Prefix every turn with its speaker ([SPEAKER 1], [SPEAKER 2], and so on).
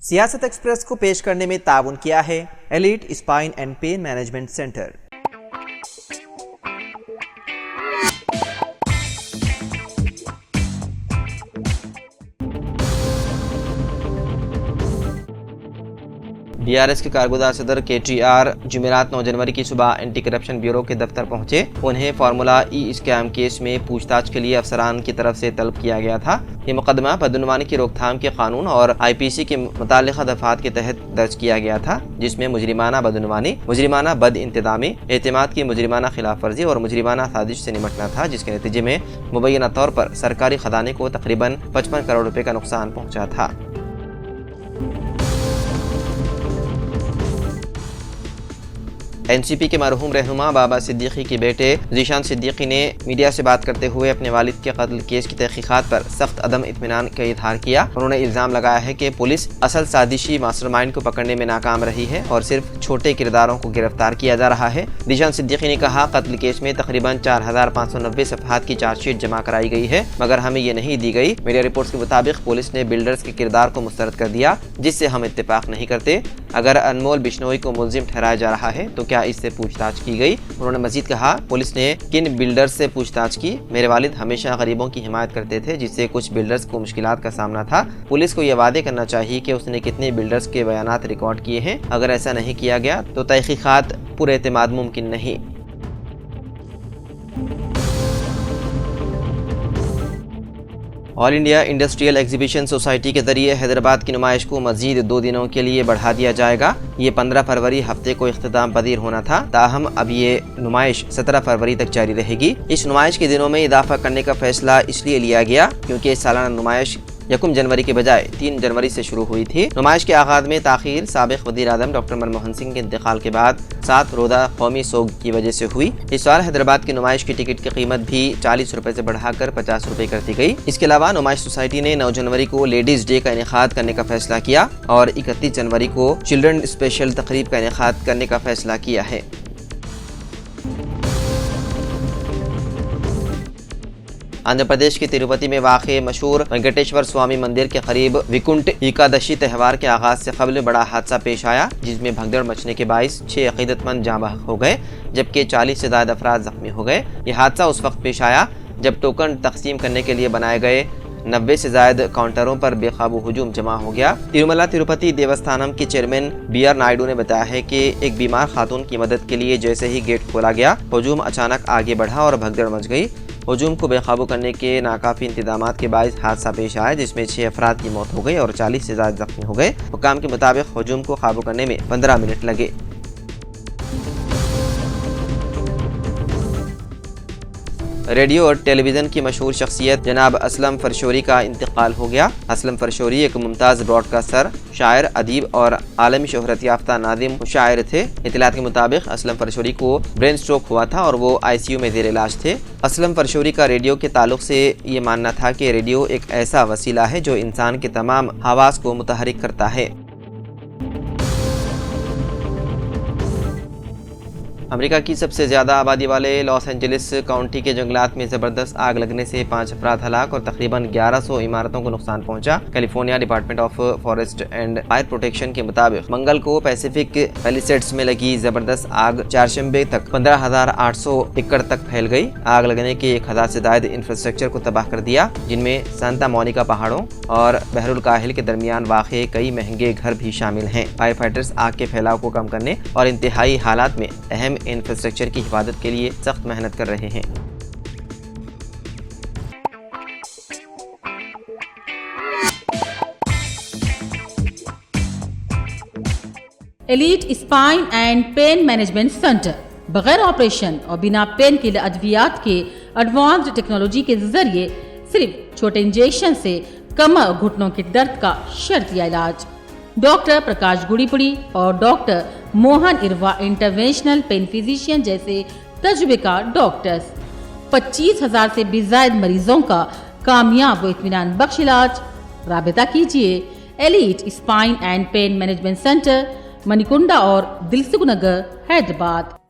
[SPEAKER 1] سیاست ایکسپریس کو پیش کرنے میں تعاون کیا ہے Elite Spine and Pain Management Centre. BRS کے کارگزار صدر KTR جمعرات 9 جنوری کی صبح اینٹی کرپشن بیورو کے دفتر پہنچے۔ انہیں فارمولا ای اسکیم کیس میں پوچھ تاچھ کے لیے افسران کی طرف سے طلب کیا گیا تھا۔ یہ مقدمہ بدعنوانی کی روک تھام کے قانون اور IPC کے متعلقہ دفعات کے تحت درج کیا گیا تھا، جس میں مجرمانہ بدعنوانی، مجرمانہ بد انتظامی، اعتماد کی مجرمانہ خلاف ورزی اور مجرمانہ سازش سے نمٹنا تھا، جس کے نتیجے میں مبینہ طور پر سرکاری خزانے کو تقریباً 55 کروڑ روپے کا نقصان پہنچا تھا۔ NCP کے مرحوم رہنما بابا صدیقی کے بیٹے ذیشان صدیقی نے میڈیا سے بات کرتے ہوئے اپنے والد کے قتل کیس کی تحقیقات پر سخت عدم اطمینان کا اظہار کیا۔ انہوں نے الزام لگایا ہے کہ پولیس اصل سازشی ماسٹر مائنڈ کو پکڑنے میں ناکام رہی ہے اور صرف چھوٹے کرداروں کو گرفتار کیا جا رہا ہے۔ ذیشان صدیقی نے کہا، قتل کیس میں تقریباً 4590 صفحات کی چارج شیٹ جمع کرائی گئی ہے، مگر ہمیں یہ نہیں دی گئی۔ میڈیا رپورٹس کے مطابق پولیس نے بلڈرز کے کردار کو مسترد کر دیا، جس سے ہم اتفاق نہیں کرتے۔ اگر انمول بشنوئی کو ملزم ٹھہرایا جا رہا ہے تو کیا اس سے پوچھ تاچھ کی گئی؟ انہوں نے مزید کہا، پولیس نے کن بلڈرز سے پوچھ تاچھ کی؟ میرے والد ہمیشہ غریبوں کی حمایت کرتے تھے، جس سے کچھ بلڈرز کو مشکلات کا سامنا تھا۔ پولیس کو یہ وعدے کرنا چاہیے کہ اس نے کتنے بلڈرز کے بیانات ریکارڈ کیے ہیں۔ اگر ایسا نہیں کیا گیا تو تحقیقات پر اعتماد ممکن نہیں۔ آل انڈیا انڈسٹریل ایگزیبیشن سوسائٹی کے ذریعے حیدرآباد کی نمائش کو مزید 2 دنوں کے لیے بڑھا دیا جائے گا۔ یہ 15 فروری ہفتے کو اختتام پذیر ہونا تھا، تاہم اب یہ نمائش 17 فروری تک جاری رہے گی۔ اس نمائش کے دنوں میں اضافہ کرنے کا فیصلہ اس لیے لیا گیا کیونکہ اس سالانہ نمائش 1 جنوری کے بجائے 3 جنوری سے شروع ہوئی تھی۔ نمائش کے آغاز میں تاخیر سابق وزیر اعظم ڈاکٹر منموہن سنگھ کے انتقال کے بعد 7 روزہ قومی سوگ کی وجہ سے ہوئی۔ اس سال حیدرآباد کی نمائش کی ٹکٹ کی قیمت بھی 40 روپے سے بڑھا کر 50 روپے کر دی گئی۔ اس کے علاوہ نمائش سوسائٹی نے 9 جنوری کو لیڈیز ڈے کا انعقاد کرنے کا فیصلہ کیا اور 31 جنوری کو چلڈرن اسپیشل تقریب کا انعقاد کرنے کا فیصلہ کیا ہے۔ آندھرا پردیش کے تروپتی میں واقع مشہور وینکٹیشور سوامی مندر کے قریب وکنٹ ایکادشی تہوار کے آغاز سے قبل بڑا حادثہ پیش آیا، جس میں بھگدڑ مچنے کے باعث 6 عقیدت مند جاں بحق ہو گئے، جبکہ 40 سے زائد افراد زخمی ہو گئے۔ یہ حادثہ اس وقت پیش آیا جب ٹوکن تقسیم کرنے کے لیے بنائے گئے 90 سے زائد کاؤنٹروں پر بے قابو ہجوم جمع ہو گیا۔ تروملا تروپتی دیوستھانم کے چیئرمین BR نائیڈو نے بتایا ہے کہ ایک بیمار خاتون کی مدد کے لیے جیسے ہی گیٹ کھولا گیا، ہجوم اچانک آگے بڑھا اور بھگدڑ مچ گئی۔ ہجوم کو بے قابو کرنے کے ناکافی انتظامات کے باعث حادثہ پیش آیا، جس میں 6 افراد کی موت ہو گئی اور 40 سے زائد زخمی ہو گئے۔ حکام کے مطابق ہجوم کو قابو کرنے میں 15 منٹ لگے۔ ریڈیو اور ٹیلی ویژن کی مشہور شخصیت جناب اسلم فرشوری کا انتقال ہو گیا۔ اسلم فرشوری ایک ممتاز براڈ کاسٹر، شاعر، ادیب اور عالمی شہرت یافتہ ناظم و شاعر تھے۔ اطلاعات کے مطابق اسلم فرشوری کو برین اسٹروک ہوا تھا اور وہ ICU میں زیر علاج تھے۔ اسلم فرشوری کا ریڈیو کے تعلق سے یہ ماننا تھا کہ ریڈیو ایک ایسا وسیلہ ہے جو انسان کے تمام حواس کو متحرک کرتا ہے۔ امریکہ کی سب سے زیادہ آبادی والے لاس اینجلس کاؤنٹی کے جنگلات میں زبردست آگ لگنے سے 5 افراد ہلاک اور تقریباً 1100 عمارتوں کو نقصان پہنچا۔ California department of forest and fire protection کے مطابق منگل کو پیسیفک پیلیسیڈز میں لگی زبردست آگ چہارشنبے تک 15,800 ایکڑ تک پھیل گئی۔ آگ لگنے کے 1000 سے زائد انفراسٹرکچر کو تباہ کر دیا، جن میں سانتا مونیکا پہاڑوں اور بحر الکاہل کے درمیان واقع کئی مہنگے گھر بھی شامل ہیں۔ فائر فائٹرز آگ کے پھیلاؤ کو کم کرنے اور انتہائی حالات میں اہم انفراسٹرکچر کی حفاظت کے لیے سخت محنت کر رہے ہیں۔
[SPEAKER 2] Elite Spine and Pain Management Centre بغیر آپریشن اور بنا پین کے ادویات کے ایڈوانسڈ ٹیکنالوجی کے ذریعے صرف چھوٹے انجیکشن سے کمر اور گھٹنوں کے درد کا شرطی علاج۔ ڈاکٹر پرکاش گڑی پڑی اور ڈاکٹر موہن اروا انٹرونشنل پین فزیشین جیسے تجربے کار ڈاکٹرز، 25,000 سے بھی زائد مریضوں کا کامیاب و اطمینان بخش علاج۔ رابطہ کیجیے Elite Spine and Pain Management Centre, Manikonda اور دلسوگ نگر، حیدرآباد۔